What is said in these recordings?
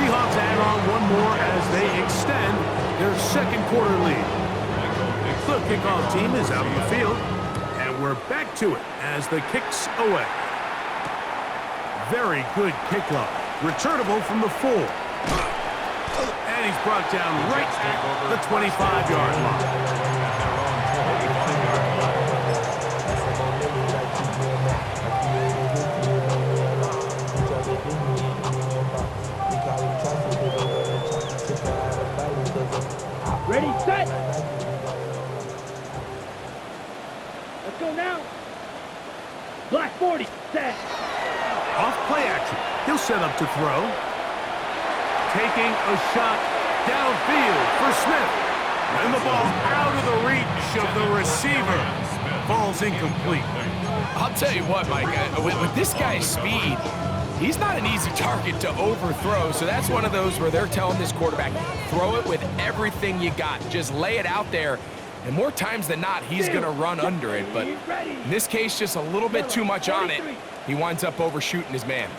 Seahawks add on one more as they extend their second quarter lead. The kickoff team is out on the field, and we're back to it as the kick's away. Very good kickoff. Returnable from the 4. And he's brought down right at the 25-yard line. Ready, set. Let's go now. Black 40, set. Off play action. He'll set up to throw. Taking a shot downfield for Smith. And the ball out of the reach of the receiver. Ball's incomplete. I'll tell you what, Mike, with this guy's speed, he's not an easy target to overthrow, so that's one of those where they're telling this quarterback, throw it with everything you got. Just lay it out there, and more times than not, he's going to run under it. But in this case, just a little bit too much on it. He winds up overshooting his man.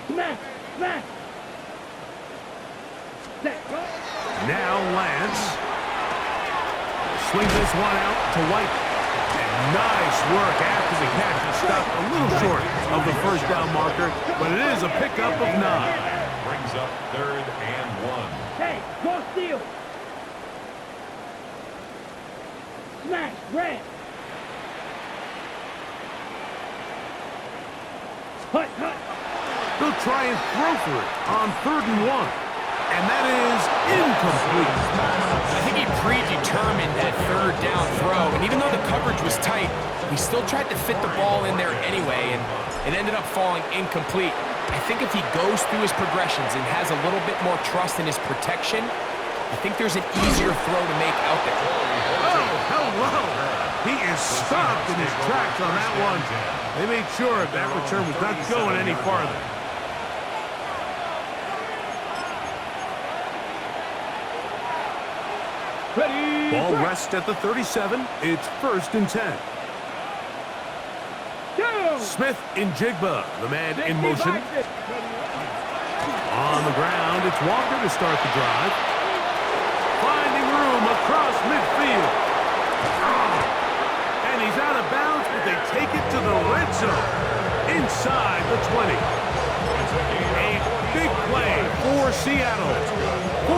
Smash, smash. Now Lance. Swings this one out to White. And nice work after the catch. It stopped a little short of the first down marker, but it is a pickup of 9. Brings up 3rd and 1. Hey, go steal. Smash, red. Hut, hut. They'll try and throw for it on 3rd and 1. And that is incomplete. I think he predetermined that 3rd down throw, and even though the coverage was tight, he still tried to fit the ball in there anyway, and it ended up falling incomplete. I think if he goes through his progressions and has a little bit more trust in his protection, I think there's an easier throw to make out there. Oh, hello. He is stopped in his tracks on that one. They made sure that return was not going any farther. Ready. Ball rests at the 37. It's 1st and 10. Go. Smith in Jigba, the man in motion. On the ground, it's Walker to start the drive. Finding room across midfield. And he's out of bounds, but they take it to the red zone. Inside the 20. A big play for Seattle.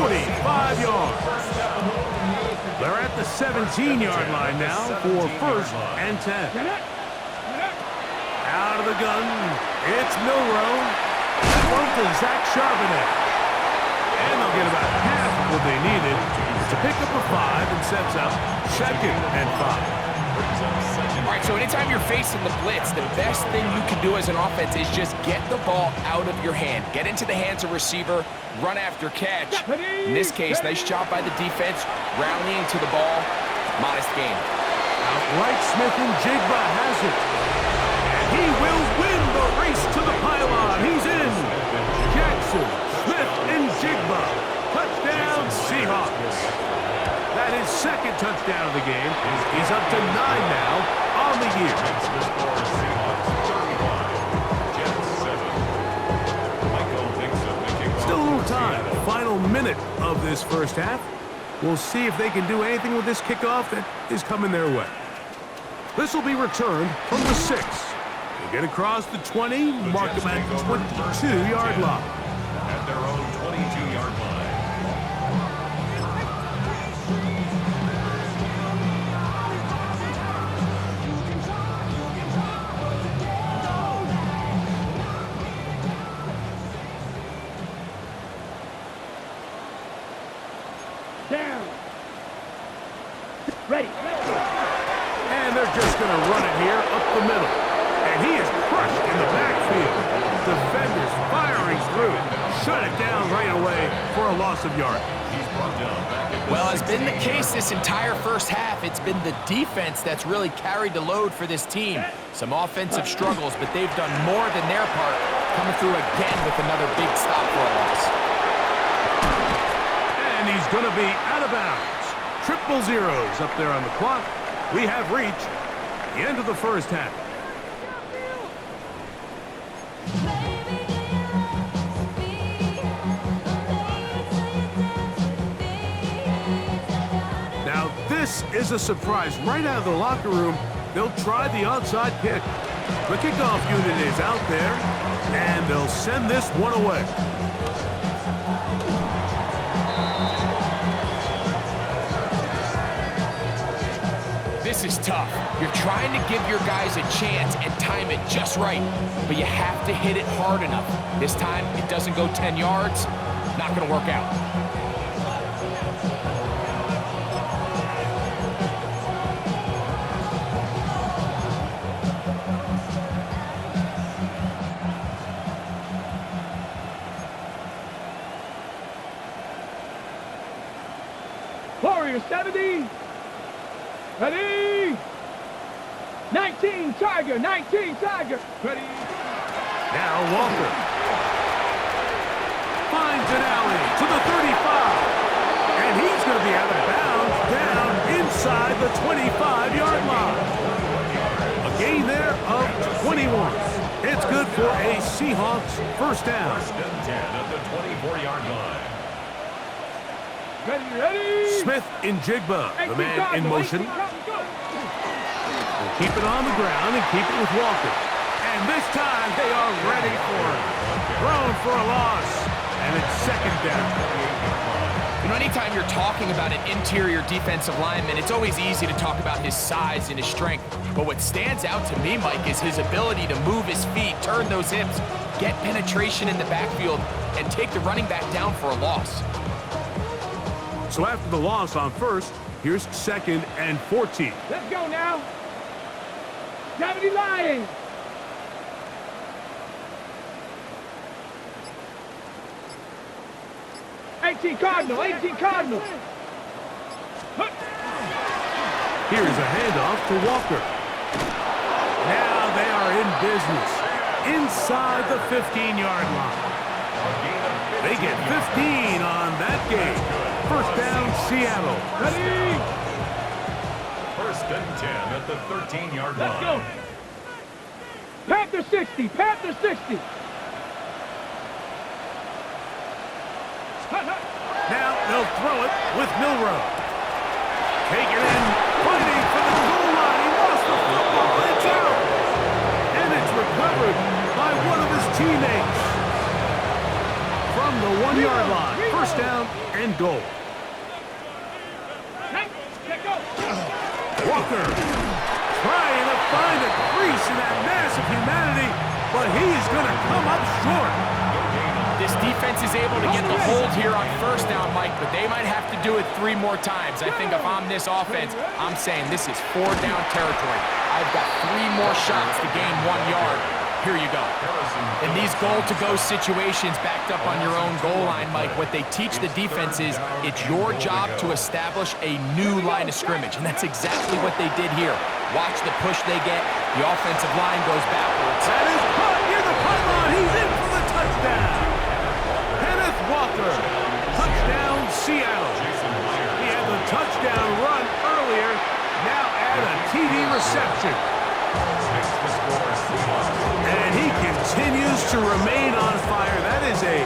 45 yards. They're at the 17-yard line now for 1st and 10. Out of the gun, it's Milroe. That one to Zach Charbonnet. And they'll get about half of what they needed to pick up a 5 and sets up 2nd and 5. All right, so anytime you're facing the blitz, the best thing you can do as an offense is just get the ball out of your hand. Get into the hands of receiver, run after catch. In this case, nice job by the defense, rallying to the ball. Modest gain. Outright Smith and Jigba has it. And he will win the race to the pylon. He's in. Jackson, Smith, and Jigba. Touchdown, Seahawks. That is 2nd touchdown of the game. He's up to 9 now on the year. Still a little time. Final minute of this first half. We'll see if they can do anything with this kickoff that is coming their way. This will be returned from the 6. They get across the 20, mark them at the 22-yard line. At their own 22-yard line. Down. Ready. And they're just going to run it here up the middle. And he is crushed in the backfield. Defenders firing through. Shut it down right away for a loss of yard. Well, as been the case this entire first half, it's been the defense that's really carried the load for this team. Some offensive struggles, but they've done more than their part, coming through again with another big stop for a loss. And he's going to be out of bounds. Triple zeros up there on the clock. We have reached the end of the first half. This is a surprise. Right out of the locker room, they'll try the onside kick. The kickoff unit is out there, and they'll send this one away. This is tough. You're trying to give your guys a chance and time it just right, but you have to hit it hard enough. This time, it doesn't go 10 yards. Not going to work out. Warrior 70. Ready. 19 Tiger. 19 Tiger. Ready. Now Walker finds an alley to the 35. And he's going to be out of bounds down inside the 25-yard line. A gain there of 21. It's good for a Seahawks first down. First and 10 at the 24-yard line. Ready, ready. Smith in Jigba, the man in motion. Will keep it on the ground and keep it with Walker. And this time they are ready for it. Thrown for a loss. And it's second down. You know, anytime you're talking about an interior defensive lineman, it's always easy to talk about his size and his strength. But what stands out to me, Mike, is his ability to move his feet, turn those hips, get penetration in the backfield, and take the running back down for a loss. So after the loss on first, here's second and 14. Let's go now. 70 Lions. Cardinal. 18 Cardinal. Here's a handoff to Walker. Now they are in business inside the 15-yard line. They get 15 on that game. First down, Seattle. Ready. First and 10 at the 13-yard line. Let's go. Panther 60. Panther 60. Now they'll throw it with Milrow. Take it in, fighting for the goal line. He lost the football. It's out. And it's recovered by one of his teammates. From the 1-yard line. First down and goal. Walker trying to find a crease in that mass of humanity, but he's going to come up short. This defense is able to get the hold here on first down, Mike, but they might have to do it 3 more times. I think if I'm this offense, I'm saying this is 4-down territory. I've got 3 more shots to gain 1 yard. Here you go. In these goal-to-go situations backed up on your own goal line, Mike, what they teach the defense is it's your job to establish a new line of scrimmage, and that's exactly what they did here. Watch the push they get. The offensive line goes backwards. That is caught near the pylon. He's in for the touchdown. Kenneth Walker. Touchdown, Seattle. He had the touchdown run earlier. Now add a TD reception. And he continues to remain on fire. That is a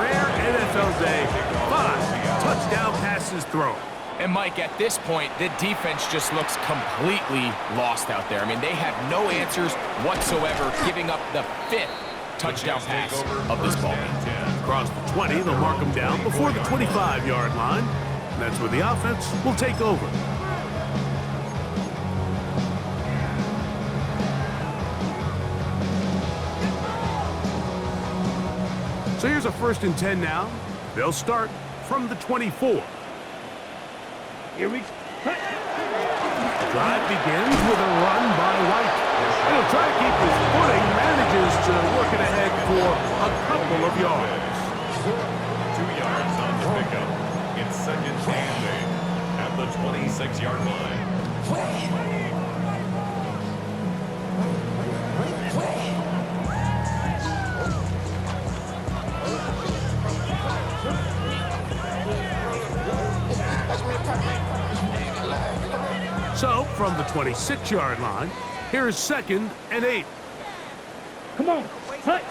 rare NFL day. 5 touchdown passes thrown. And, Mike, at this point, the defense just looks completely lost out there. I mean, they have no answers whatsoever, giving up the 5th touchdown pass of this ball game. Across the 20, they'll mark him down before the 25-yard line. And that's where the offense will take over. So here's a first and 10 now. They'll start from the 24. Here we go. The drive begins with a run by White. He'll try to keep his footing, manages to work it ahead for a couple of yards. 2 yards on the pickup. It's second and 8 at the 26-yard line. So, from the 26-yard line, here is second and 8. Come on. Hut.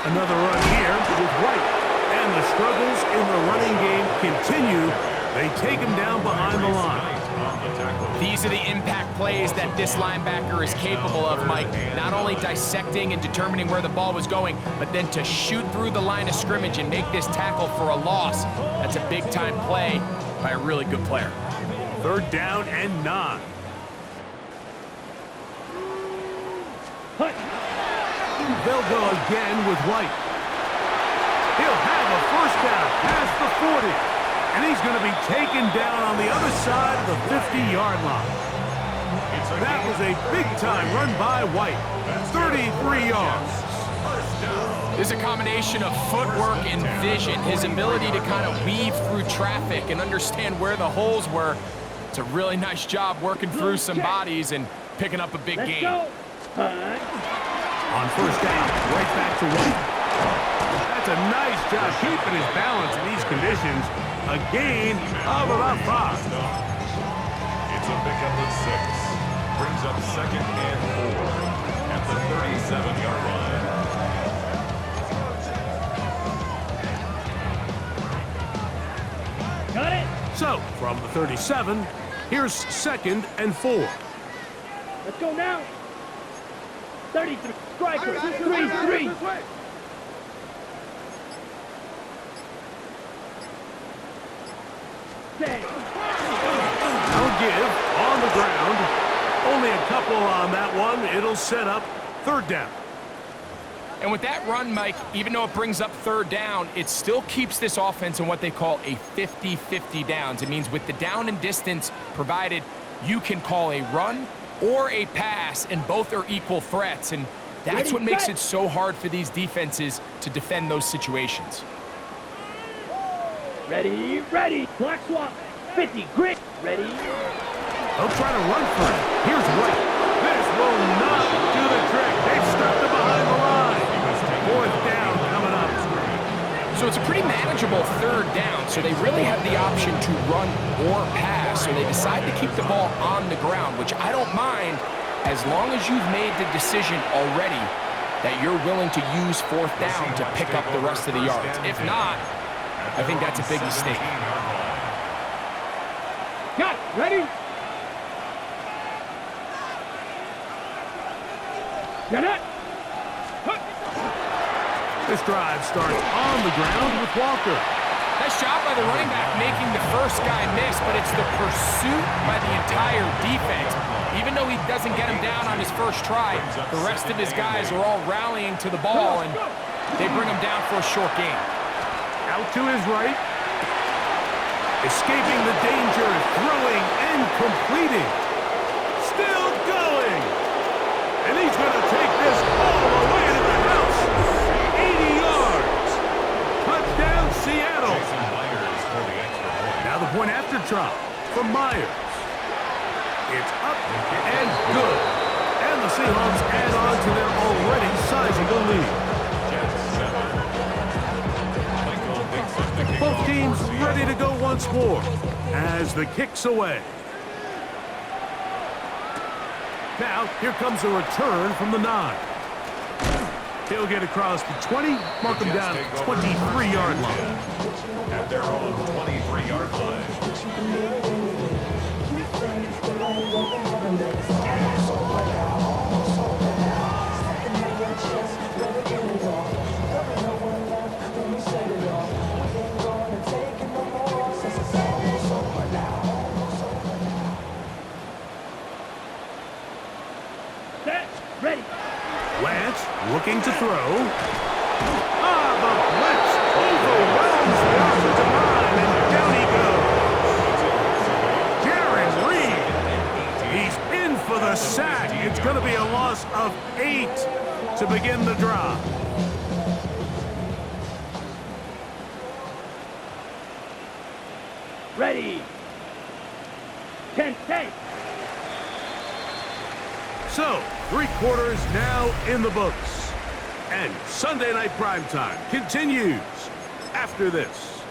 Another run here with White. And the struggles in the running game continue. They take him down behind the line. on the tackle. These are the impact plays that this linebacker is capable of, Mike. Not only dissecting and determining where the ball was going, but then to shoot through the line of scrimmage and make this tackle for a loss. That's a big-time play by a really good player. 3rd down and 9. They'll go again with White. He'll have a 1st down past the 40. And he's going to be taken down on the other side of the 50-yard line. That was a big-time run by White. 33 yards. There's a combination of footwork and vision, his ability to kind of weave through traffic and understand where the holes were. It's a really nice job working through some bodies and picking up a big gain. On 1st down, right back to White. That's a nice job keeping his balance in these conditions. A gain of about 5. It's a pickup of 6. Brings up 2nd and 4 at the 37-yard line. Got it. So, from the 37, here's 2nd and 4. Let's go now. 33. Striker. 3-3. No give on the ground. Only a couple on that one. It'll set up 3rd down. And with that run, Mike, even though it brings up 3rd down, it still keeps this offense in what they call a 50-50 downs. It means with the down and distance provided, you can call a run or a pass, and both are equal threats. And that's what makes it so hard for these defenses to defend those situations. Ready, ready. Black swap. 50. Grit. Ready. They'll try to run for it. Here's White. This will not do the trick. They've stuffed it behind the line. 4th down coming up. So it's a pretty manageable 3rd down, so they really have the option to run or pass. So they decide to keep the ball on the ground, which I don't mind as long as you've made the decision already that you're willing to use 4th down to pick up the rest of the yards. If not, I think that's a big mistake. Got it. Ready. Got it. This drive starts on the ground with Walker. Nice job by the running back making the first guy miss, but it's the pursuit by the entire defense. Even though he doesn't get him down on his first try, the rest of his guys are all rallying to the ball, and they bring him down for a short gain. Out to his right. Escaping the danger, throwing and completing. Still going. And he's going to take this all the way to the house. 80 yards. Touchdown, Seattle. Now the point after try from Myers. It's up and good. And the Seahawks add on to their already sizable lead. Both teams ready to go once more as the kick's away. Now, here comes a return from the 9. He'll get across the 20, mark him down at 23-yard line. At their own 23-yard line. Ready. Lance looking to throw. The blitz overwhelms the offensive line, and down he goes. Jaron Reed. He's in for the sack. It's going to be a loss of 8 to begin the drive. Ready. 10-10. So, 3 quarters now in the books. And Sunday Night Primetime continues after this.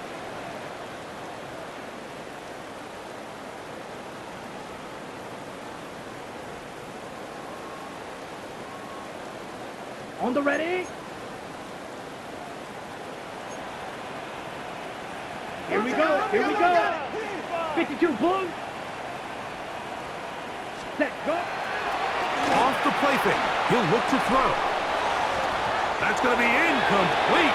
On the ready. Here we go. Here we go. 52 Blue. play fake. He'll look to throw. That's going to be incomplete.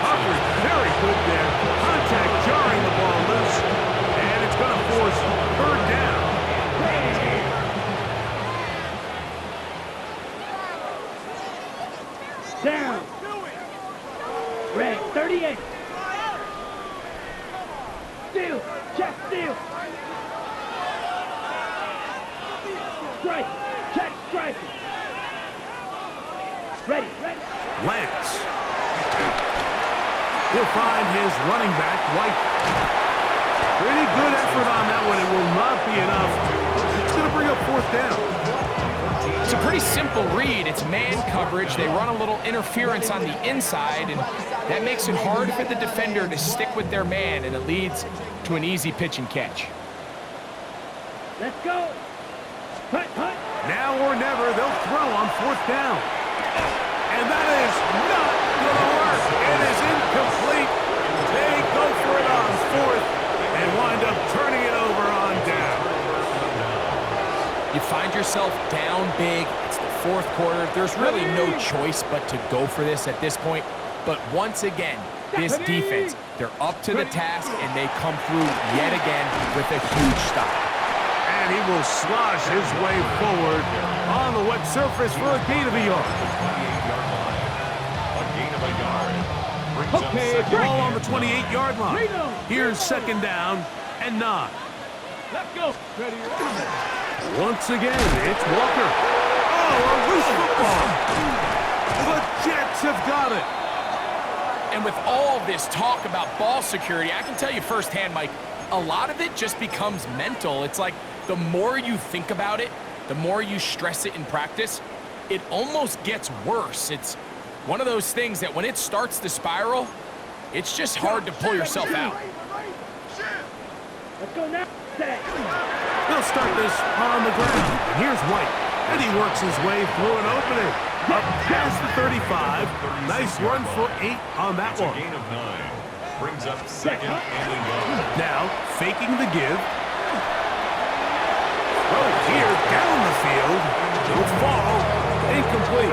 Coverage very good there. Contact jarring the ball loose. And it's going to force third down. Down. Red, 38. Steal. Check steal. Strike. Check strike. Ready. Lance. He'll find his running back, White. Pretty good effort on that one. It will not be enough. It's going to bring up fourth down. It's a pretty simple read. It's man coverage. They run a little interference on the inside, and that makes it hard for the defender to stick with their man, and it leads to an easy pitch and catch. Let's go. Hut. Now or never, they'll throw on fourth down. And that is not going to work. It is incomplete. They go for it on fourth and wind up turning it over on down. You find yourself down big. It's the fourth quarter. There's really no choice but to go for this at this point. But once again, this defense, they're up to the task, and they come through yet again with a huge stop. And he will slosh his way forward on the wet surface for a gain of a yard. A gain of a yard. Brings up Okay, second Ball on and the 28-yard line. Here's second down and 9. Let's go. Ready. Once again, it's Walker. Oh, a loose football. The Jets have got it. And with all this talk about ball security, I can tell you firsthand, Mike, a lot of it just becomes mental. It's like the more you think about it, the more you stress it in practice, it almost gets worse. It's one of those things that when it starts to spiral, it's just hard to pull yourself out. Let's go now. Set. They'll start this on the ground. And here's White. And he works his way through an opening. Up past the 35. Nice run for 8 on that it's a one. gain of 9. Brings up second and a yard. Now, faking the give. Throw here down the field. It'll fall. Incomplete.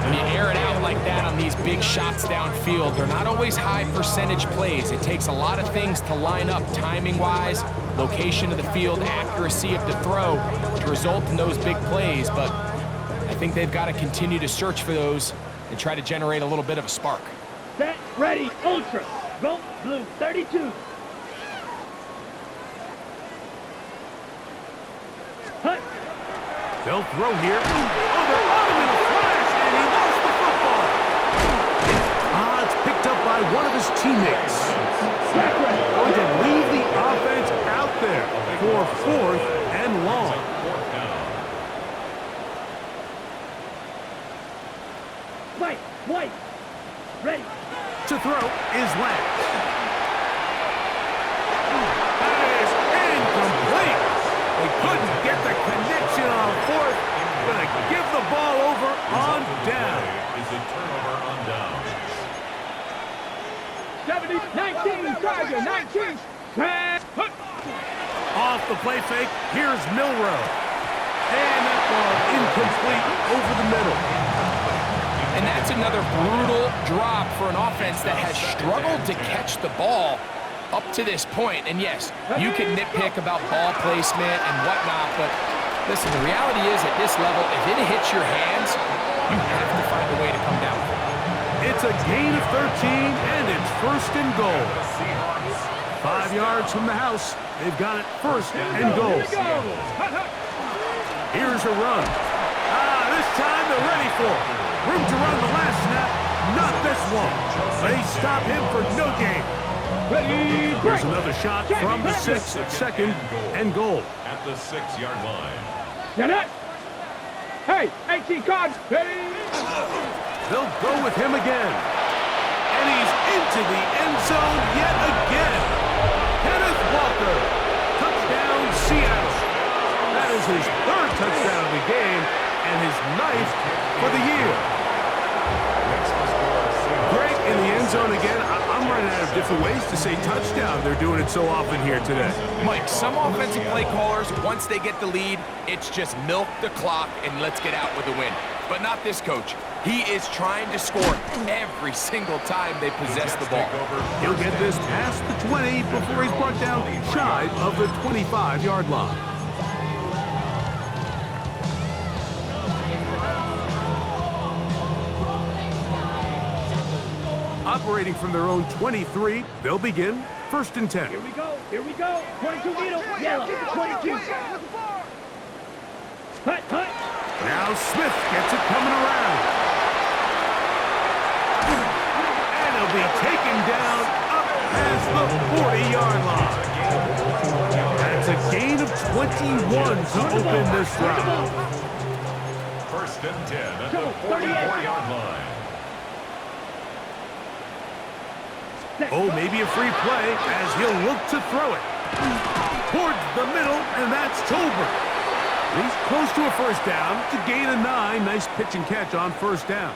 When you air it out like that on these big shots downfield, they're not always high percentage plays. It takes a lot of things to line up timing-wise, location of the field, accuracy of the throw to result in those big plays. But I think they've got to continue to search for those and try to generate a little bit of a spark. Set. Ready. Ultra. Vote blue. 32. Hut. They'll throw here. Oh, they're on him in a flash, and he lost the football. It's picked up by one of his teammates. Going to leave the offense out there for fourth and long. White. Ready. To throw is Lance. That is incomplete. They couldn't get the connection on fourth. Going to give the ball over on down. Is a turnover on down. 70. 19. Tiger. 19. Hut. Off the play fake, here's Milrow. And that ball incomplete over the middle. And that's another brutal drop for an offense that has struggled to catch the ball up to this point. And yes, you can nitpick about ball placement and whatnot, but listen, the reality is at this level, if it hits your hands, you have to find a way to come down. It's a gain of 13, and it's first and goal. 5 yards from the house. They've got it first and goal. Here's a run. This time they're ready for it. Room to run the last snap. Not this one. They stop him for no gain. Here's another shot from the 6 at second and goal. At the 6-yard line. Get it. Hey, 18 cards. Ready. They'll go with him again. And he's into the end zone yet again. Kenneth Walker. Touchdown, Seattle. That is his 3rd touchdown of the game and his 9th for the year. Great in the end zone again. I'm running out of different ways to say touchdown. They're doing it so often here today. Mike, some offensive play callers, once they get the lead, it's just milk the clock and let's get out with a win. But not this coach. He is trying to score every single time they possess the ball. He'll get this past the 20 before he's brought down shy of the 25-yard line. Operating from their own 23, they'll begin 1st and 10. Here we go. Here we go. 22 middle. Yellow. 22. Hut, hut. Now Smith gets it coming around. And he'll be taken down up past the 40-yard line. That's a gain of 21 to open this drive. 1st and 10 at the 44-yard line. Oh, maybe a free play as he'll look to throw it. Towards the middle, and that's Tolbert. He's close to a 1st down to gain a 9. Nice pitch and catch on 1st down.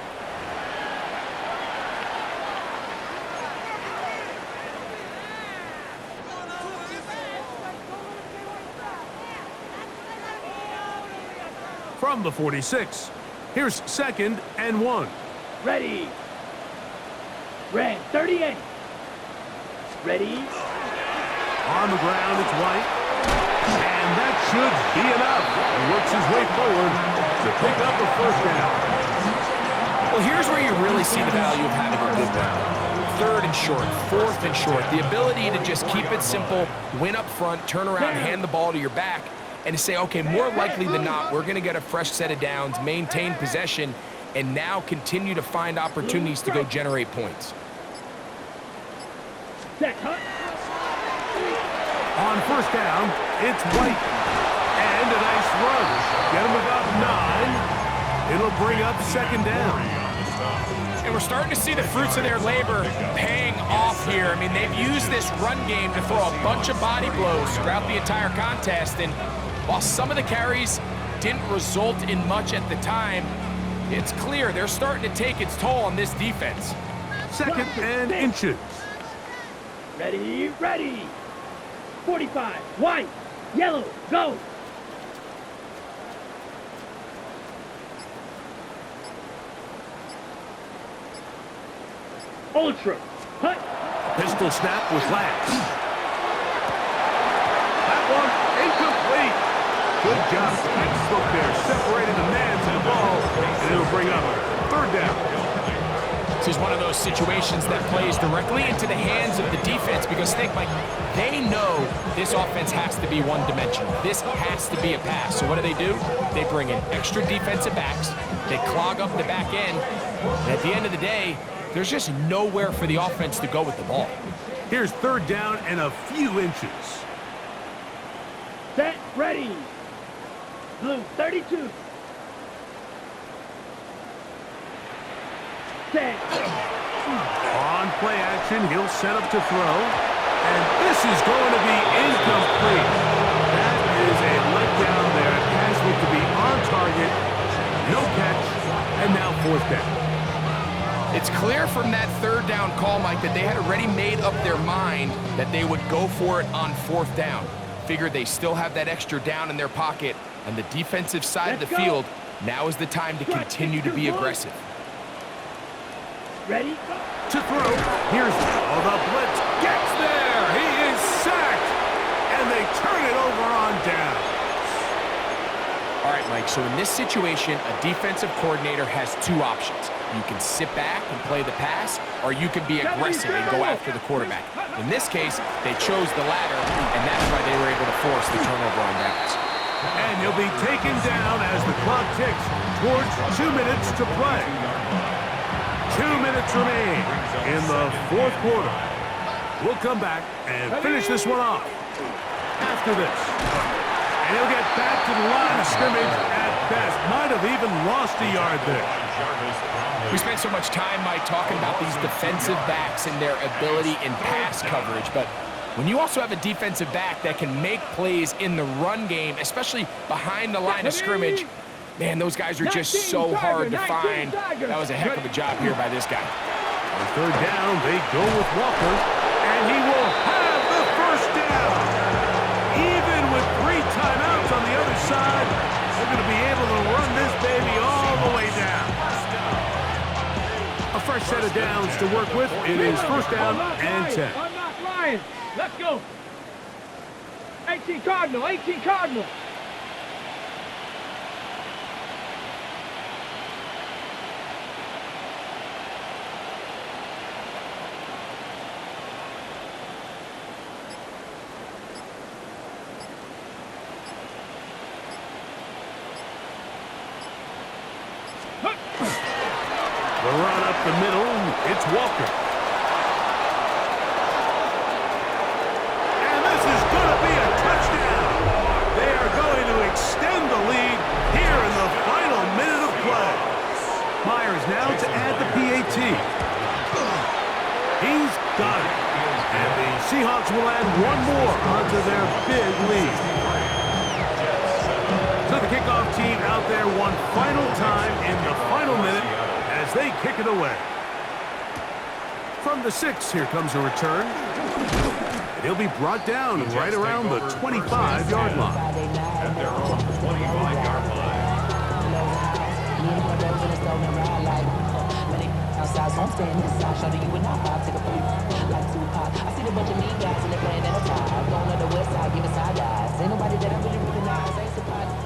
From the 46, here's 2nd and 1. Ready. Red. 38. Ready. On the ground, it's White. And that should be enough. He works his way forward to pick up a 1st down. Well, here's where you really see the value of having a good run. 3rd and short, 4th and short. The ability to just keep it simple, win up front, turn around, hand the ball to your back, and to say, okay, more likely than not, we're going to get a fresh set of downs, maintain possession, and now continue to find opportunities to go generate points. Set, hut. On 1st down, it's White. And a nice run. Get him about 9. It'll bring up 2nd down. And we're starting to see the fruits of their labor paying off here. I mean, they've used this run game to throw a bunch of body blows throughout the entire contest. And while some of the carries didn't result in much at the time, it's clear they're starting to take its toll on this defense. 2nd and inches. Ready. Ready. 45. White. Yellow. Go. Ultra. Hut. Pistol snap with Lance. That one incomplete. Good job. Textbook there, separating the man to the ball, and it'll bring up 3rd down. This is one of those situations that plays directly into the hands of the defense because think, Mike, they know this offense has to be one-dimensional. This has to be a pass. So what do? They bring in extra defensive backs. They clog up the back end. And at the end of the day, there's just nowhere for the offense to go with the ball. Here's 3rd down and a few inches. Set. Ready. Blue. 32. Set. On play action, he'll set up to throw. And this is going to be incomplete. That is a letdown there. Pass looked to be on target. No catch. And now 4th down. It's clear from that 3rd down call, Mike, that they had already made up their mind that they would go for it on 4th down. Figured they still have that extra down in their pocket. And the defensive side of the field, now is the time to continue to be aggressive. Ready? To throw. Here's the blitz. Gets there. He is sacked. And they turn it over on down. All right, Mike, so in this situation, a defensive coordinator has 2 options. You can sit back and play the pass, or you can be aggressive and go after the quarterback. In this case, they chose the latter, and that's why they were able to force the turnover on downs. And he'll be taken down as the clock ticks towards 2 minutes to play. 2 minutes remain in the 4th quarter. We'll come back and finish this one off after this. And he'll get back to the line of scrimmage at best. Might have even lost a yard there. We spent so much time, Mike, talking about these defensive backs and their ability in pass coverage, but when you also have a defensive back that can make plays in the run game, especially behind the line of scrimmage, man, those guys are just so hard to find. That was a heck of a job here by this guy. third down, they go with Walker, and he will have the first down. Even with 3 timeouts on the other side, they're going to be able to run this baby all the way down. A fresh set of downs to work with. It is first down and 10. Unlock Lions. Let's go. 18 Cardinal, 18 Cardinal. The run up the middle, it's Walker. And this is going to be a touchdown. They are going to extend the lead here in the final minute of play. Myers now to add the PAT. He's got it. And the Seahawks will add one more onto their big lead. So the kickoff team out there one final time in the final minute as they kick it away. From the 6, here comes a return. And he'll be brought down right around the 25-yard line. At their own 25-yard line. Outside, so I'm staying inside. Show you and I take a peek like Tupac. I see the bunch of mean guys and they're playing at a time. Going on the west side, giving side eyes. Ain't nobody that I really recognize. Ain't surprised.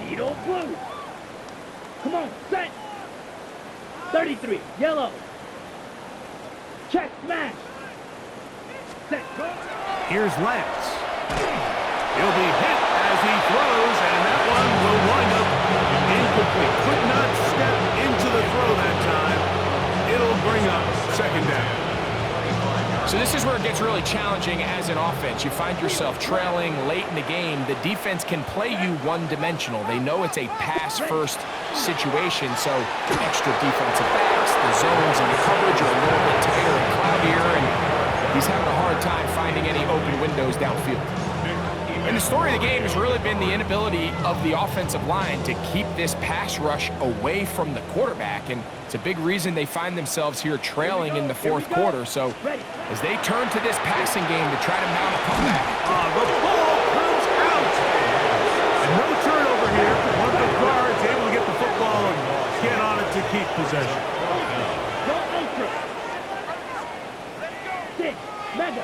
Needle blue. Come on, set. 33, yellow. Check, smash. Set, go. Here's Lance. He'll be hit as he throws, and that one will wind up incomplete. Could not step into the throw that time. It'll bring up second down. So this is where it gets really challenging as an offense. You find yourself trailing late in the game. The defense can play you one-dimensional. They know it's a pass-first situation, so extra defensive backs, the zones and the coverage are a little bit tighter and cloudier, and he's having a hard time finding any open windows downfield. And the story of the game has really been the inability of the offensive line to keep this pass rush away from the quarterback, and it's a big reason they find themselves here trailing in the fourth quarter. So as they turn to this passing game to try to mount a comeback. The ball comes out. And no turnover here. One of the guards able to get the football and get on it to keep possession. Go ultra. 6, mega.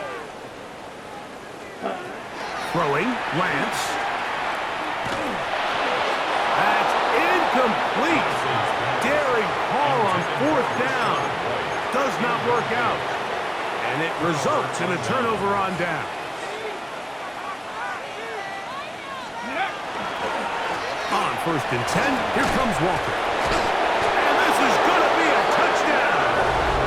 Throwing, Lance. That's incomplete. Daring call on fourth down. Does not work out. And it results in a turnover on down. On first and 10, here comes Walker. And this is going to be a touchdown.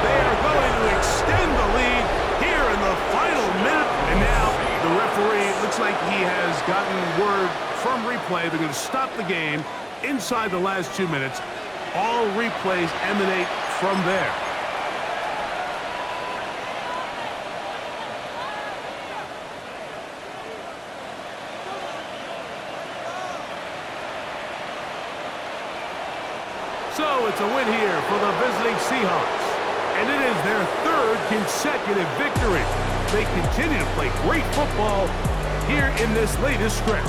They are going to extend the lead here in the final minute. And now the referee, looks like he has gotten word from replay. They're going to stop the game inside the last 2 minutes. All replays emanate from there. So it's a win here for the visiting Seahawks. And it is their 3rd consecutive victory. They continue to play great football here in this latest stretch.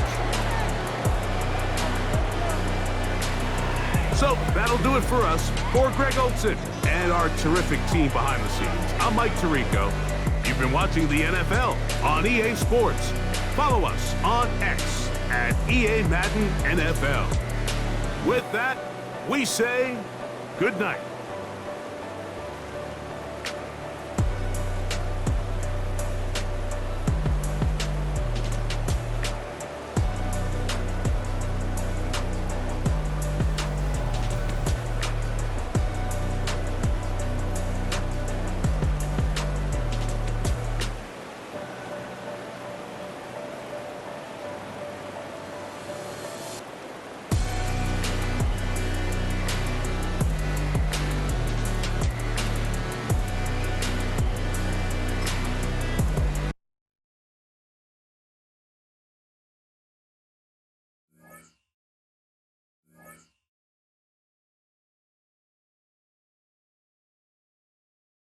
So that'll do it for us. For Greg Olson and our terrific team behind the scenes, I'm Mike Tirico. You've been watching the NFL on EA Sports. Follow us on X at EA Madden NFL. With that, we say good night.